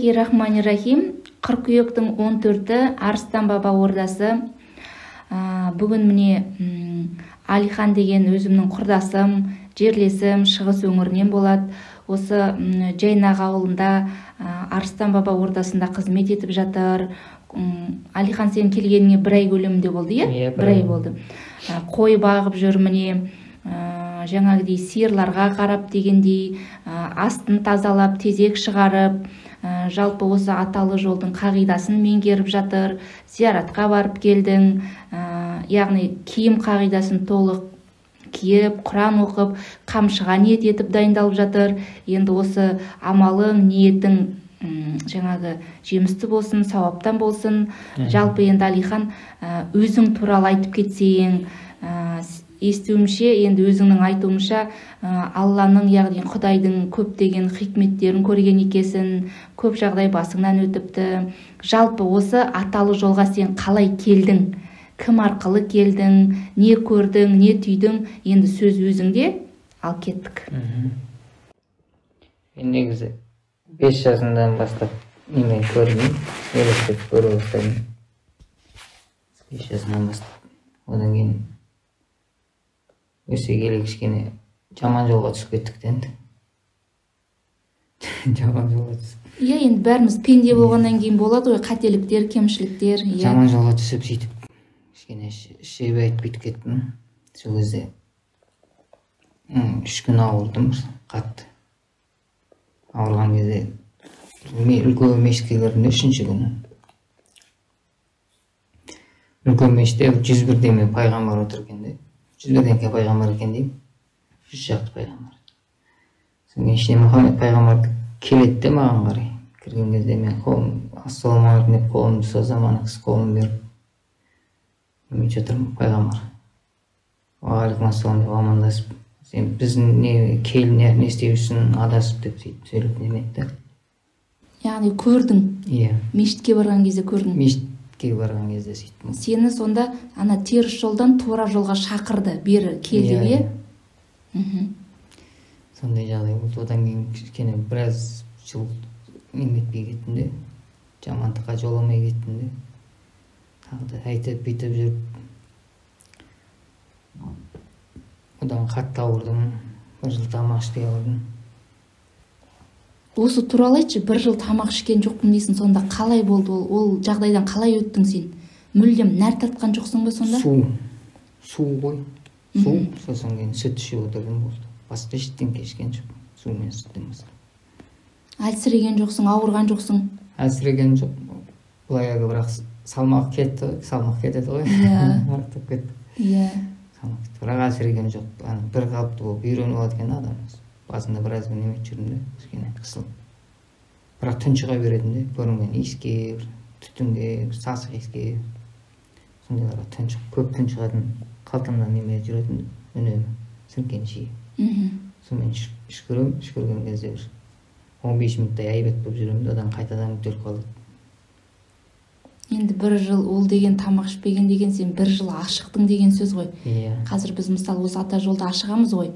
Бисмиллахи-рахмани-рахим. Қыркүйектің 14-і Арыстан баба ордасы. Бүгін міне Алихан деген өзімнің құрдасым, жерлесім, шығыс өңірінен болады. Осы Жайнақ ауылында Арыстан баба ордасында қызмет етіп жатыр. Алихан, сен келгеніңе 1 ай көлемінде болды, иә? 1 ай болды. Қой бағып жүр міне, жаңағыдей сиырларға қарап дегендей, астын тазалап, тезек шығарып, жалпы осы аталы жолдың қағидасын меңгеріп жатыр. Зияратқа барып келдің, яғни киім қағидасын толық киіп, Құран оқып, қамшыға ниет етіп дайындалып жатыр. Енді осы амалың, ниетің жаңағы жемісті болсын, сауаптан болсын. Жалпы енді Алихан, өзің туралы айтып кетсең, естуімше, енді өзіңнің айтуымша, Алланың, яғни Құдайдың көптеген хикметтерін көрген екесін, көп жағдай басыңнан өтіпті. Жалпы осы аталы жолға сен қалай келдің? Кім арқылы келдің? Не көрдің, не түйдің? Енді сөз өзіңде, ал кеттік. Мен негізі 5 жасымдан бастап немен көрдім, елестеп көре бастадым. 5 жасымдан бастап. Одан кейін өсе келе кішкене жаман жолға түсіп кеттік енді. Жаман жолға түсіп. Иә, енді бәріміз пенде болғаннан кейін болады ғой, қателіктер, кемшіліктер. Жаман жолға түсіп сөйтіп кішкене шебе айтып бүйтіп кеттім. Сол кезде 3 күн ауырдым қатты. Ауырған кезде үлкен мешітке кірдім, 3-ші күні. Үлкен мешітте 101 деме пайғамбар отыр екен де. 101 пайғамбар екен деймін. 100 шақты пайғамбар. Содан ішіне Мұхаммед пайғамбар келеді де маған қарай. Кірген кезде мен ассаламағалейкум деп қолымды созамын, ана кісі қолын беріп. Мен жатырмын, пайғамбар. Уағалейкум ассалам деп амандасып. Сен біздің не істеушісің, адасып деп сөйлеп неметті. Яғни көрдің? Иә. Мешітке барған кезде көрдің? Мешітке барған кезде сөйттім. Сені сонда ана теріс жолдан тура жолға шақырды, бері келді, иә? Сондай жағдай болды. Одан кейін кішкене біраз жыл неметпей кеттім де, жамандыққа жоламай кеттім де. Тағы да айтып бүйтіп жүріп. Одан қатты ауырдым, 1 жыл тамақ ішпей ауырдым. Осы туралы айтшы, 1 жыл тамақ ішкен жоқпын дейсің, сонда қалай болды ол жағдайдан қалай өттің сен? Мүлдем нәр татқан жоқсың ба сонда? Су ғой. Су, сосын кейін сүт ішіп отырдым болды. Басқа ештеңе ішкен жоқпын. Су мен сүттен басқа. Әлсіреген жоқсың, ауырған жоқсың? Әлсіреген жоқ. Былайғы бірақ салмақ кетеді ғой. Артып кетті. Иә. Бірақ әлсіреген жоқ. Бір қалыпты болып үйреніп алады екен адамымыз. Басында біраз немет жүрдім де, кішкене қысылып. Бірақ түн шыға беретін де, көрінген иіске, түтінге, сасық иіске. Сондайларға түн шығып, көп түн шығатын қалтамдан неме жүретін үнемі, сіркен жиі. Сонымен үшкірген кезде 15 минуттай айбат болып жүремін, одан қайтадан көтеріліп қалады. Енді 1 жыл ол деген тамақ ішпеген деген сен 1 жыл ашықтың деген сөз ғой. Қазір біз мысалы осы ата жолда ашығамыз ғой.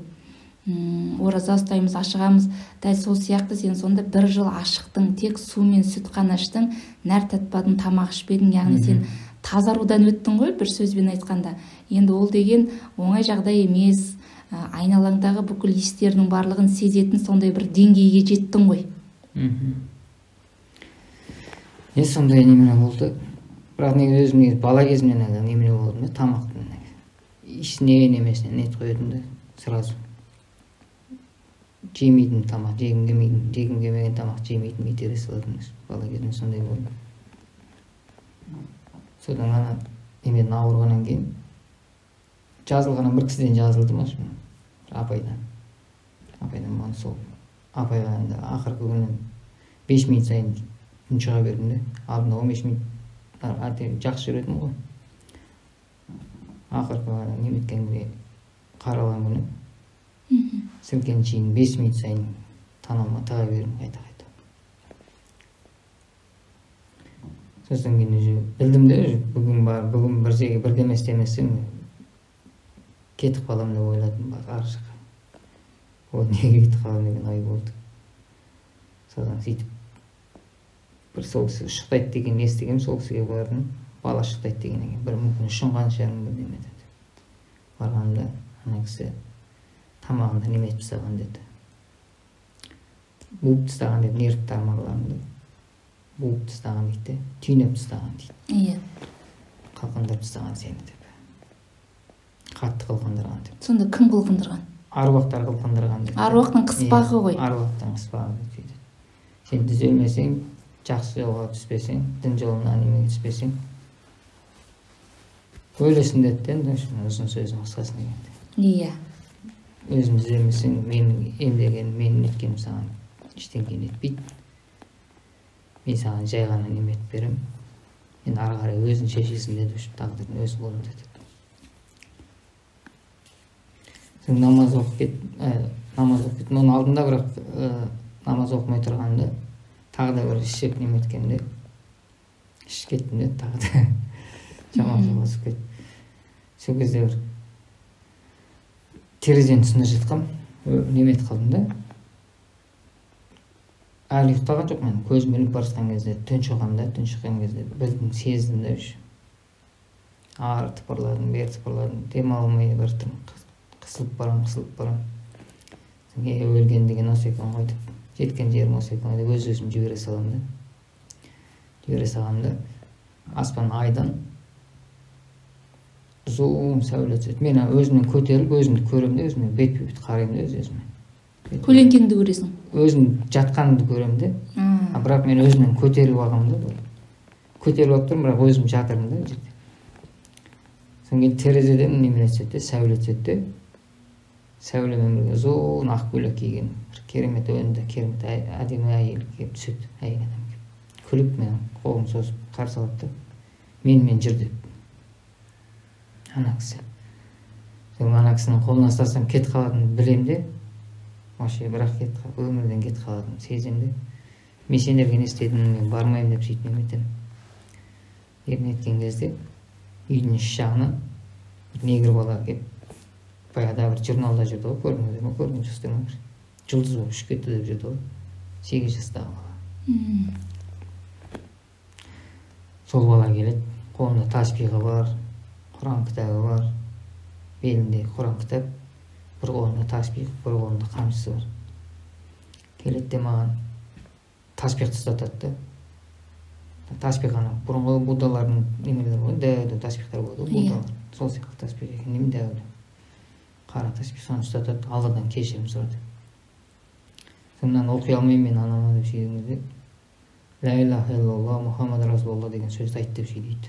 Ораза ұстаймыз, ашығамыз. Дәл сол сияқты сен сонда 1 жыл ашықтың, тек су мен сүт қана іштің, нәр татпадың, тамақ ішпедің, яғни сен тазарудан өттің ғой, бір сөзбен айтқанда. Енді ол деген оңай жағдай емес. Айналаңдағы бүкіл иістердің барлығын сезетін сондай бір деңгейге жеттің ғой. Сондай немене болды. Бірақ негізі өзім бала кезімнен немене болдым да, тамақтың ішіне немесіне нет қойдым да, сразу. Жемейтін тамақ, жегім келмеген тамақ жемейтін итере салатын. Бала кезімнен сондай болды. Содан ғана немен ауырғаннан кейін жазылғаннан бір кісіден жазылдым апайдан. Апайдан маған сол апайға ақырғы күннен 5 минут сайын күн шыға бердім де. Алдында 15 минут жақсы жүретім ғой. Ақырғы неметкен күнде қаралған күні сіркен жиын 5 минут сайын танауыма тыға бердім қайта-қайта. Сосын кейін білдім де, бүгін бір жерге бірдеме істемесем кетіп қалам деп ойладым ар жаққа. Ол неге кетіп қалам деген ой болды. Содан сөйтіп бір сол кісі ұшықтайды деген естігенмін, сол кісіге бардым, бала ұшықтайды деген екен, бір мүмкін ұшынған шығармын бірдеме деді. Барғанда ана кісі тамағында неме етіп тастаған деді, буып тастаған деді, нерв тамырларымды буып тастаған дейді, түйнеп тастаған дейді. Қалқындырып тастаған сені деп, қатты қылқындырған деп. Сонда кім қылқындырған? Аруақтар қылқындырған деп. Аруақтың қыспағы ғой. Аруақтың қыспағы дейді. Сен түзелмесең, жақсы жолға түспесең, дін жолына немеге түспесең, өлесің деді, енді ұзын сөздің қысқасын дегенде. Өзің түзелмесең, менің емдегенім, менің неткенім саған ештеңе нетпейді. Мен саған жай ғана неме етіп беремін. Енді ары қарай өзің шешесің деді, тағдырдың өз қолыңда деді. Соң намаз оқып кеттім. Оның алдында бірақ намаз оқымай тұрғанда тағы да бір ішіп неме еткенде ішіп кеттім деді, тағы да жаман жоласып кетті. Сол кезде бір терезенің тұсында жатқам, неме етіп қалдым да. Әлі ұйықтаған жоқ, мен көзім ілініп бара жатқан кезде түн шыққан кезде бірден сездім да, ары тыпырладым, бері тыпырладым, дем алмай бір тұрмын, қысылып барам. Өлген деген осы екен ғой деп, жеткен жерім осы екен ғой деп өз-өзім жібере саламын да. Жібере салғанда аспан айдан зұлым сәуле түседі. Мен өзімнен көтеріліп, өзімді көремін де, өзіме бет-бет қараймын да, өз-өзіме. Көлеңкеңді көресің? Өзім жатқанымды көремін де. Бірақ мен өзімнен көтеріліп алғанмын да. Көтеріліп алып тұрмын, бірақ өзім жатырмын да жерде. Содан кейін терезеден неме түседі, сәуле түседі. Сәулемен бірге ұзын ақ көйлек киген бір керемет өнді, керемет әдемі әйел келіп түседі, әйел адам келіп. Күліп мен қолын созып қарсы алады да, менімен жүр деп. Ана кісі. Содан ана кісінің қолына ұстасам кетіп қалатынын білем де, вообще бірақ өмірден кетіп қалатынын сезем де. Мен сендерге не істедім, мен бармаймын деп сөйтіп неме етемін. Ерін еткен кезде үйдің іш жағынан бір негр бала келіп, баяғыда бір журналда жүрді ғой, көрдіңіздер ме? Жұлдыз болып ұшып кетті деп жүрді ғой, 8 жастағы бала. Сол бала келеді, қолында таспиғы бар, Құран кітабы бар, белінде Құран кітап, бір қолында таспиғы, бір қолында қамшысы бар. Келеді де маған таспиқты ұстатады да. Таспиғаны бұрынғы буддалардың немелері ғой, дәуді таспиқтар болды ғой, буддалар. Сол секілді таспиқ екен, неме дәуді. Қара таспиқ, соны ұстатады, Алладан кешірім сұрады. Сонан оқи алмаймын мен анама деп сөйдіңізде, Ла илаха иллаллах Мұхаммад Расулаллах деген сөзді айт деп сөйлейді.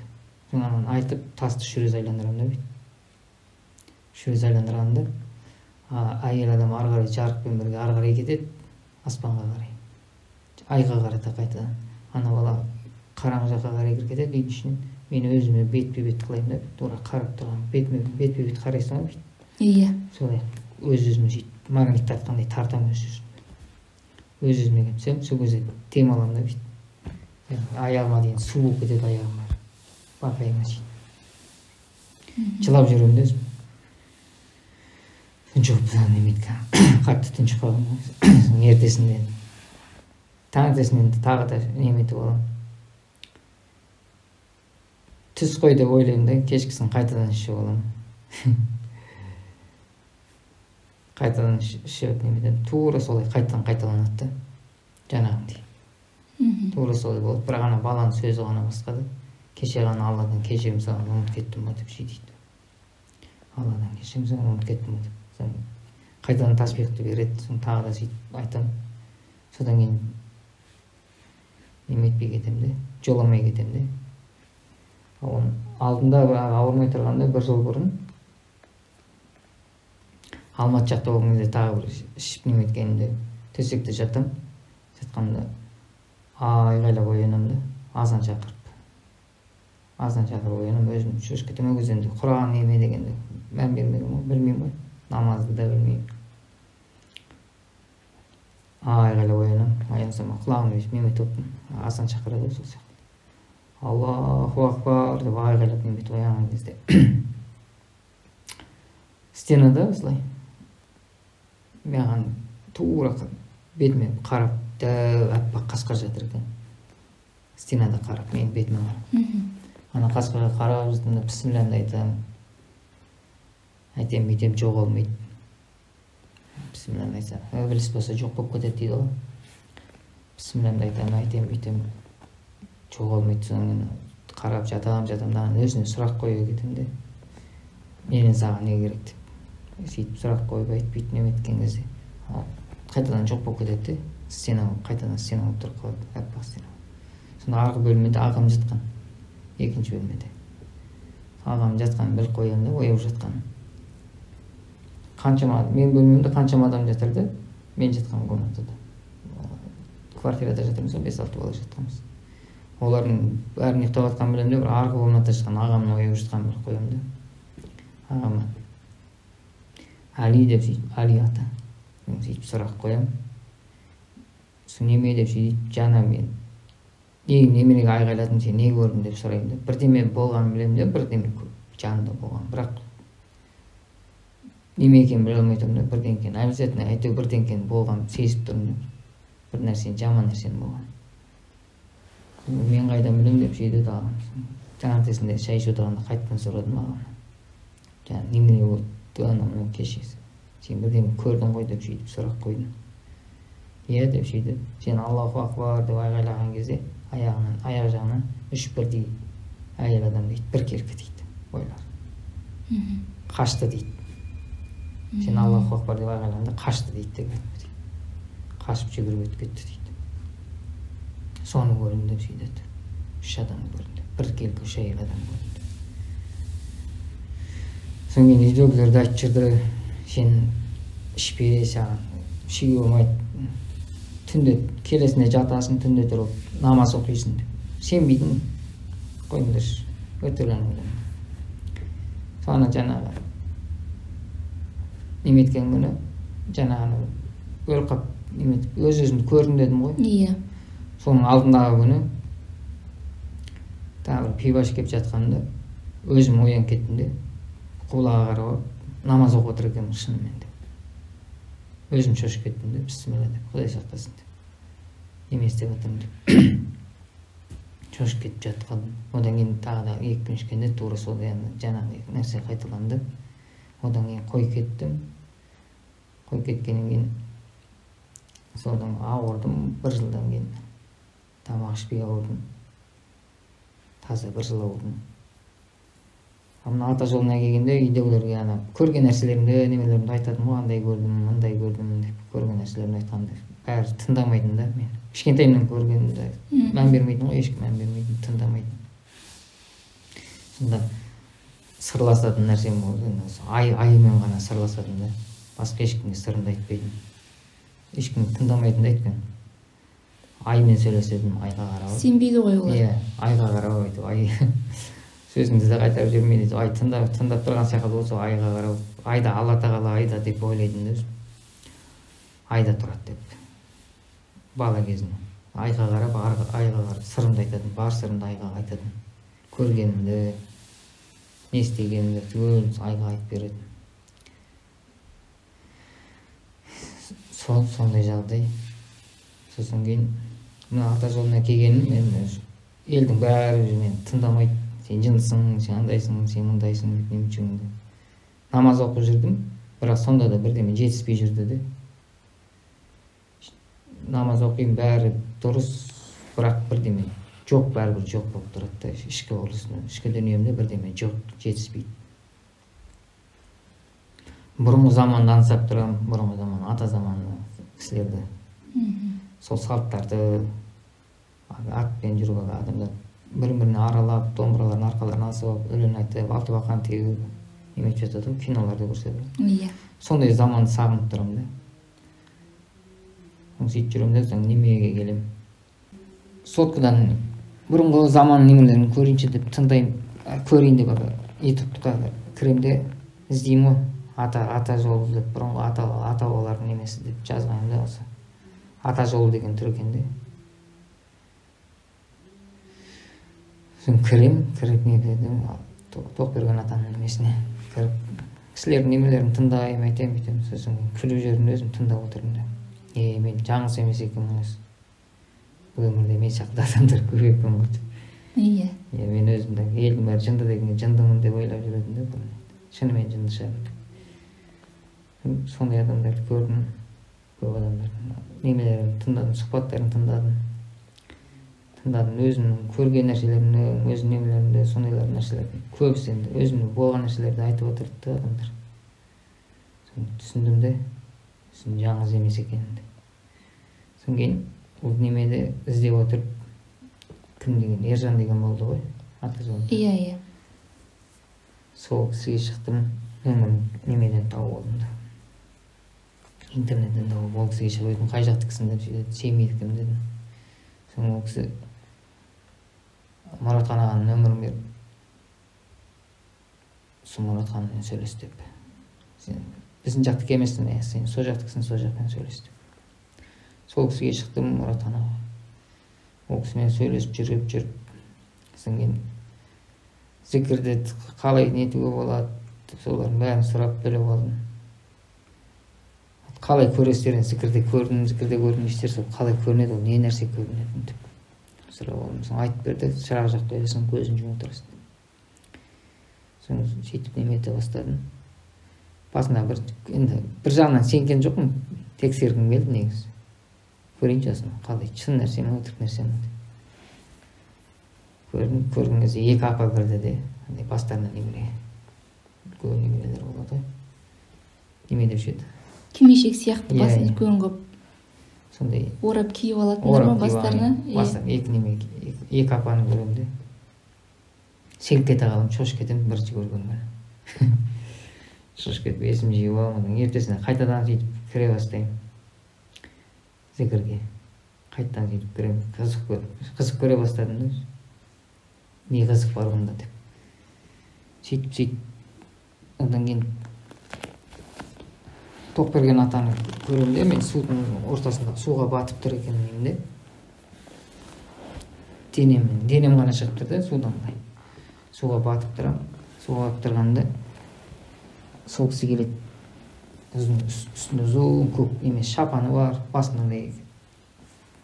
Сонан айтып, тасты 3 рет айландырамын да бүйт. 3 рет айландырғанда, әйел адам ары қарай жарықпен бірге ары қарай кетеді, аспанға қарай. Айға қарата қайтадан. Ана бала қараңғы жаққа қарай кіріп кетеді үйдің ішінен. Мен өзіме бет-бет қылаймын да, тура қарап тұрған, бет-бет қарайсың ғой. Иә. Солай өз-өзіме сөйтіп магнит тартқандай тартамын өз-өзіме. Өз-өзіме кетсем, сол кезде дем аламын да бүйтіп. Аяғыма дейін су болып кетеді аяғыма. Бақайыма сөйтіп. Жылап жүремін де өзім. Тұншығып неме еткен. Қатты тұншығып қалғанмын. Ертесінде таңертесінен тағы да неме етіп аламын. Түс қой деп ойлаймын да, кешкісін қайтадан ішіп аламын. Қайтадан ішіп неме етемін. Тура солай қайтадан қайталанады да. Жаңағындай. Тура солай болады. Бірақ ана баланың сөзі ғана басқа да. Кеше ғана Алладан кешірім сұраған, ұмытып кеттім ба деп дейді. Алладан кешірім сұраған, ұмытып кеттім ба деп. Қайтадан таспиқты береді, соң тағы да сөйтіп айтамын. Содан кейін неме етпей кетемін де, жоламай кетемін де. Алдында ауырмай тұрғанда бір жыл бұрын Алматы жақта болған кезде тағы бір ішіп неме еткенімде төсекте жатам. Жатқанда айғайлап оянамын да, азан шақырып оянамын, өзім шошып кетемін. Ол кезде Құран неме дегенде мән бермедім ғой, білмеймін ғой, намазды да білмеймін. Айғайлап оянамын, оянсам құлағым өйтіп неме етіппін, азан шақырады ғой сол сияқты. Аллаху акбар деп айғайлап неме етіп оянған кезде стенада осылай маған тура бетіме қарап дәу аппақ қасқыр жатыр екен. стенада қарап, менің бетіме қарап. Ана қасқырға қарап жүрдім да бісмілләмді айтамын. Айтем, бүйтем, жоқ болмайды. Бісмілләмді айтсам, ібіліс болса жоқ болып кетеді дейді ғой. Бісмілләмді айтамын, айтем, бүйтем, жоқ болмайды. Соны қарап жатам, өзіне сұрақ қоя кетем де. Менен саған не керек деп. Сөйтіп сұрақ қойып айтып бүйтіп неме еткен кезде қайтадан жоқ болып кетеді де. Қайтадан стена болып тұрып қалады, аппақ стена. Сонда арғы бөлмеде ағам жатқан. Екінші бөлмеде. Ағам жатқанын біліп қоямын да, ояу жатқанын. Мен бөлмемде қаншама адам жатырды, мен жатқан комнатада. Квартирада жатырмыз, 5-6 бала жатқанбыз. Олардың бәрін ұйықтап жатқанын білемін де, бір арғы комнатада жатқан ағамның ояу жатқанын біліп қоямын да. Ағама Али деп сөйтіп, Али ата. Сөйтіп сұрақ қоямын. Неме деп сөйтіп, жана мен неменеге айғайладың, сен не көрдің деп сұраймын да. Бірдеме болғанын білемін де, бірдеме жанында болған. Бірақ неме екенін біле алмай тұрмын да, бірдеңкені обязательно әйтеуір бірдеңкені болғанын сезіп тұрмын да. Бір нәрсені, жаман нәрсенің болған. Мен қайдан білемін деп сөйтіп ағам. Таңертесінде шай ішіп отырғанда қайтадан сұрадым ағамнан. Жаңа немене болды, анау кешесі. Сен бірдеңе көрдің ғой деп сөйтіп сұрақ қойдым. Иә деп сөйтіп, сен Аллаху акбар деп айғайлаған кезде аяқ жағынан 3 бірдей әйел адам дейді, бір керкі дейді, ойлар. Қашты дейді. Сен Аллаху акбар деп айғайлағанда қашты дейді де. Қашып жүгіріп өтіп кетті дейді. Соны көрдім деп сөйтеді. 3 адам көрдім. Бір керкі 3 әйел адам көрдім. Соң кейін үйдегілерді айтып жүрді, сен ішпе, саған ішуге болмайды. Түнде келесіне жатасың, түнде тұрып намаз оқисың деп. Сенбейдің, қойыңдаршы, өтірген ойлаймын. Соны жаңағы неме еткен күні, жаңағы өлқап өз-өзімді көрдім дедім ғой. Иә. Соның алдындағы күні тағы бір пиваш келіп жатқанда өзім оянып кеттім де, құбылаға қарап намаз оқып отыр екенмін шынымен де. Өзім шошып кеттім де, бісміллә деп, Құдай сақтасын деп. Неме істеп жатырмын деп. Шошып кетіп жатып қалдым. Одан кейін тағы да 2 күн ішкенде тура сол жаңағы нәрсе қайталанды. Одан кейін қойып кеттім. Қойып кеткеннен кейін содан ауырдым, 1 жылдан кейін тамақ ішпей ауырдым. Таза 1 жыл ауырдым. Ана ата жолына келгенде үйдегілерге ана көрген нәрселерімді, немелерімді айтатынмын, андай көрдім, мындай көрдім деп көрген нәрселерімді айтқанда бәрі тыңдамайтын да мен. Кішкентайымнан көргенімді мән бермейтін ғой, ешкім мән бермейтін, тыңдамайтын. Сонда сырласатын нәрсем болды, айымен ғана сырласатын да. Басқа ешкімге сырымды айтпайтын. Ешкім тыңдамайтын да айтқан. Аймен сөйлесетін, айға қарап. Сенбейді ғой олар. Иә, айға қарап айтып, ай сөзіңді де қайтарып жүрмей дейді. Ай тыңдап тұрған сияқты болса айға қарап, айда Алла тағала айда деп ойлайтын да. Айда тұрады деп. Бала кезінде айға қарап, айға қарап сырымды айтатын, бар сырымды айға айтатын. Көргенімді, не істегенімді түгел айға айтып беретін. Сондай жағдай. Сосын кейін мына ата жолына келгенім, мен елдің бәрі мені тыңдамайды. Сен жынсың, сен андайсың, сен мындайсың деп неме жүргенде. Намаз оқып жүрдім, бірақ сонда да бірдеме жетіспей жүрді де. Намаз оқимын, бәрі дұрыс, бірақ бірдеме жоқ, бәрібір жоқ болып тұрады да. Ішкі орысында, ішкі дүниемде бірдеме жоқ, жетіспейді. Бұрынғы заманды аңсап тұрамын, бұрынғы заман, ата заманды кісілерді. Сол салттарды, атпен жүрген адамдар бір-біріне аралап, домбыраларын арқаларын асып, өлең айтып, алтыбақан теуіп, неме жатады, киноларды көрсетеді. Иә. Сондай заманды сағынып тұрамын да. Сөйтіп жүремін де, соң немеге келемін. Соткадан бұрынғы заман немелерін көрейінші деп көрейін деп ютубқа кіремін де, іздеймін ғой. Ата жолы деп, бұрынғы ата бабалардың немесі деп жазғанымда осы. Ата жолы деген түр екен де. Сосын кіріп не дедім, Тоқберген атаның немесіне кіріп, кісілердің немелерін тыңдаймын, айтайын. Сосын күліп жүрдім, өзім тыңдап отырдым да. Мен жаңылыс емес екенмін осы. өмірде мен сияқты адамдар көп екен ғой деп. Иә. Мен өзім де елдің бәрі жынды дегенге жындымын деп ойлап жүретінмін де, бұрын шынымен жынды шығар деп. Сондай адамдарды көрдім, көп адамдардың немелерін тыңдадым, сұхбаттарын тыңдадым, өзімнің көрген нәрселерімді, өзімнің немелерімді, сондайлар нәрселерді көбісі енді өзімнің болған нәрселерді айтып отырды да адамдар. Түсіндім де, жаңыз емес екенімді. Содан кейін ол немеде іздеп отырып, кім деген, Ержан деген болды ғой, аты жолы. Иә. Сол кісіге шықтым, өмірін немеден тауып алдым да. Интернеттен тауып, ол кісіге шығып едім, қай жақтыкісің деп сөйледі, Семейдікімін дедім. Соң ол кісі Мұратхан ағаның нөмірін беріп, сол Мұратханмен сөйлес деп. Біздің жақтікі емессің, сен сол жақтыкісің, сол жақтан сөйлес деп. Сол кісіге шықтым, Мұратхан аға. Ол кісімен сөйлесіп жүріп, содан кейін зікірді қалай нетуге болады, солардың бәрін сұрап біліп алдым. Қалай көресіздер, зікірде көрдім дейсіздер, сол қалай көрінеді, ол не нәрсе көрінеді деп сұрап алдым. Соң айтып берді, шырақ жақты ойласаң көзін жұмып отырасың. Соң сөйтіп немете бастадым. Басында бір жағынан сенген жоқпын, тексергім келді негізі. Көрейінші осыны, қалай, шын нәрсе ме, өтірік нәрсе ме деп. Көрген кезде екі апа кірді де, бастарынан немере, үлкен немерелер болады ғой. Неме деп еді. Кимешек сияқты басын үлкен қылып сондай орап киіп алатындар ма бастарына? Екі апаны көремін де. Селк ете қалып, шошып кетемін бірінші көргенде. Шошып кетіп, есім жиып аламын. Ертесіне қайтадан сөйтіп кіре бастаймын. Зікірге. Қайтадан сөйтіп кіремін. Қызық көре бастадым да. Не қызық бар бұнда деп. Сөйтіп. Одан кейін Тоқберген атаны көремін де, мен судың ортасында суға батып тұр екенмін де. Денем ғана шығып тұр да, судан былай. Суға батып тұрамын. Суға батып тұрғанда сол кісі келеді. Үстінде ұзын көк емес шапаны бар, басында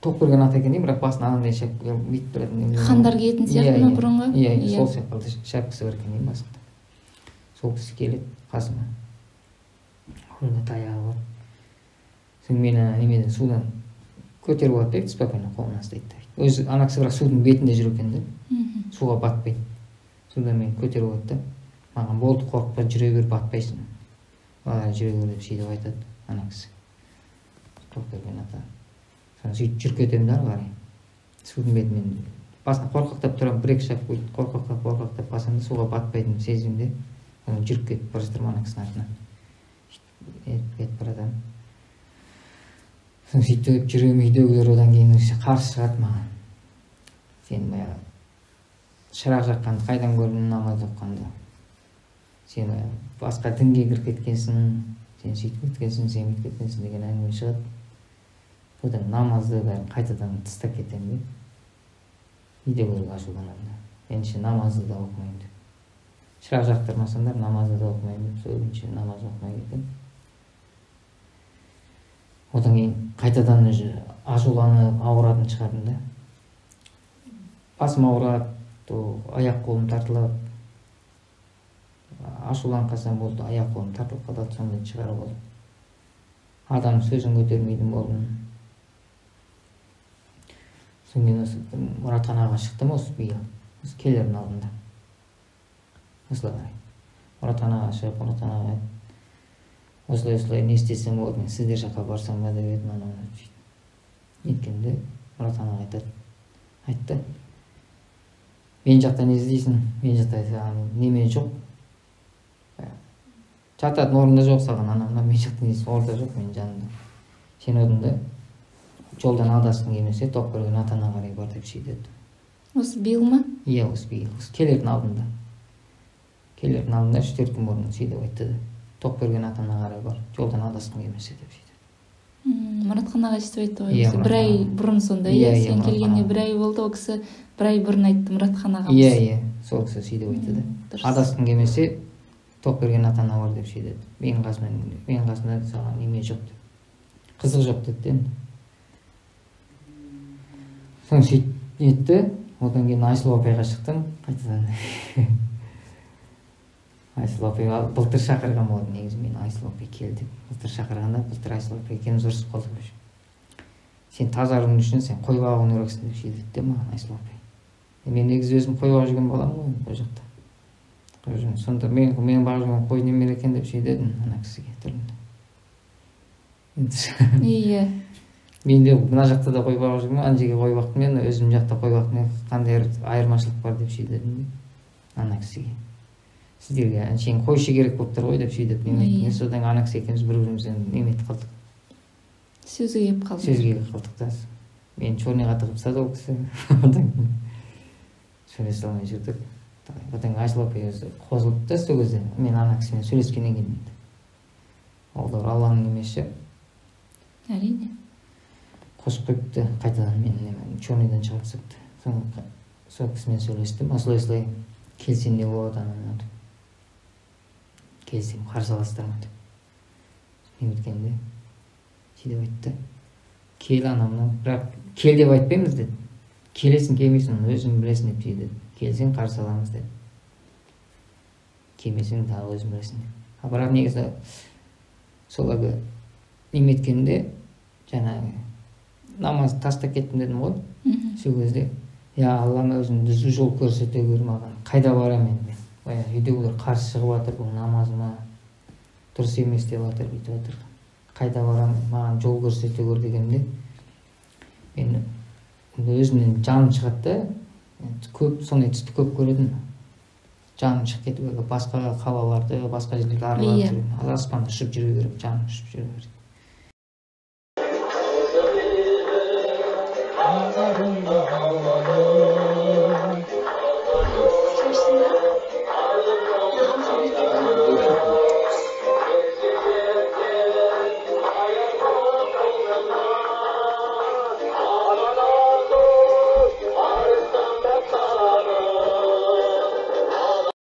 Тоқберген ата екен деймін, бірақ басында анандай бүйтіп тұратын. Хандар киетін сияқты ма бұрынғы? Иә, сол сияқты шапкасы бар екен деймін басында. Сол кісі келеді қасыма. Қолында таяғы бар. Соң мені немеден судан көтеріп алады дейді, спокойно қолына ұстайды. Өзі ана кісі бірақ судың бетінде жүр екен де, суға батпайды. Судан мені көтеріп алады да, маған болды, қорықпа, жүре бер, батпайсың. Жүре бер деп сөйтіп айтады ана кісі. Тоқберген ата. Сөйтіп жүріп кетемін да ары қарай. Судың бетімен басына қорқақтап тұрамын, бір-екі шап қойып, қорқақтап басамын да, суға батпайтынын сеземін де, жүріп кетіп бара жатырмын ана кісінің артынан. Кетіп барадым. Сөйтіп жүремін, үйдегілер одан кейін қарсы шығады маған. Сен баяғы шырақ жаққанды қайдан көрдің, намаз оққанды. Сен басқа дінге кіріп кеткенсің, сен сөйтіп кеткенсің, сен бүйтіп кеткенсің деген әңгіме шығады. Одан намазды бәрін қайтадан тастап кетемін деп. Үйдегілерге ашуланамын да. Ендеше намазды да оқымаймын деп. Шырақ жақтырмасаңдар, намазды да оқымаймын деп, сол күнше намаз оқымай кетемін. Одан кейін қайтадан ашуланып, ауыратын шығардым да. Басым ауырады, аяқ қолым тартылады. Ашуланып қалсам болды, аяқ қолым тартылып қалады, сондай шығарып алдым. Адам сөзін көтермейтін болдым. Содан кейін осы Мұратхан аға шықтым осы биыл, осы келердің алдында. Осылай қарай. Мұратхан аға шығып, Мұратхан аға осылай не істесем болады, мен сіздер жаққа барсам ба деп едім, анау сөйтіп. Неткенде Мұратхан аға айтты. Мен жақта не іздейсің? Мен жақта неме жоқ. Жататын орында жоқ саған анамда, мен жақта не іздейсің? Орда жоқ менің жанымда. Сен одында жолдан адасқың келмесе, Тоқберген атана қарай бар деп сөйтеді. Осы биыл ма? Иә, осы биыл. Келердің алдында. Келердің алдында 3-4 күн бұрын сөйтіп айтты да. Тоқберген атана қарай бар, жолдан адасқың келмесе деп сөйтеді. Мұратхан аға сөйтіп айтты ғой. Бір ай бұрын сонда, сен келгенде бір ай болды, ол кісі бір ай бұрын айтты Мұратхан ағамыз. Иә, сол кісі сөйтіп айтты да. Адасқың келмесе, Тоқберген атана бар деп сөйтеді. Менің қасымда саған неме жоқ деп. Қызық жоқ деді. соң сөйтіп нетті. Одан кейін Айсұлу апайға шықтым қайтадан. Айсұлу апай былтыр шақырған болды негізі, мен Айсұлу апай келді. Былтыр шақырғанда, былтыр Айсұлу апай екеуміз ұрысып қалдық. Сен тазаруың үшін сен қой бағуын керексің деп деді де маған Айсұлу апай. Мен негізі өзім қой бағып жүрген боламын ғой ол жақта. Сонда мен бағып жүрген қой неме екен деп дедім ана кісіге түрінде. Иә. Мен де мына жақта да қой бағып жүрмін, ана жерге қой бақтым, мен өзім жақта қой бақтым, қандай айырмашылық бар деп дедім де ана кісіге. Сіздерге әншейін қойшы керек болып тұр ғой деп сөйтіп неме. Содан ана кісі екеуміз бір-бірімізден неме етіп қалдық. Сөзге келіп қалдық та. Мен черныйға тығып тастады ол кісі. Одан кейін сөйлесе алмай жүрдік. Одан кейін Айсұлу апай өзі қосылып та сол кезде мен ана кісімен сөйлескеннен кейін олар Алланың немесі. Әрине. Қосып қойыпты қайтадан мен черныйдан шығарып тастапты. Сол кісімен сөйлестім. Осылай келсең не болады ананы деп. Келсем қарсы аласыздар ма деп. Мен өткенде сөйтіп айтты. Кел анамнан, бірақ кел деп айтпаймыз деді. Келесің келмейсің өзің білесің деп деді. Келсең қарсы аламыз деді. Келмесең тағы өзің білесің деп. Бірақ негізі сол әлгі неме еткенде жаңағы намаз тастап кеттім дедім ғой. Сол кезде Аллам өзің түзу жол көрсете көр маған. Қайда барамын мен? Үйдегілер қарсы шығып жатыр, бұл намазыма дұрыс емес деп жатыр, бүйтіп жатыр. Қайда барамын? Маған жол көрсете көр дегенде мен өзімнен жаным шығады да, көп сондай түсті көп көредім. Жаным шығып кетіп басқа қалаларды, басқа жерлерге аралап жүрген. Аспанда ұшып жүре беріп, жаным ұшып жүре береді.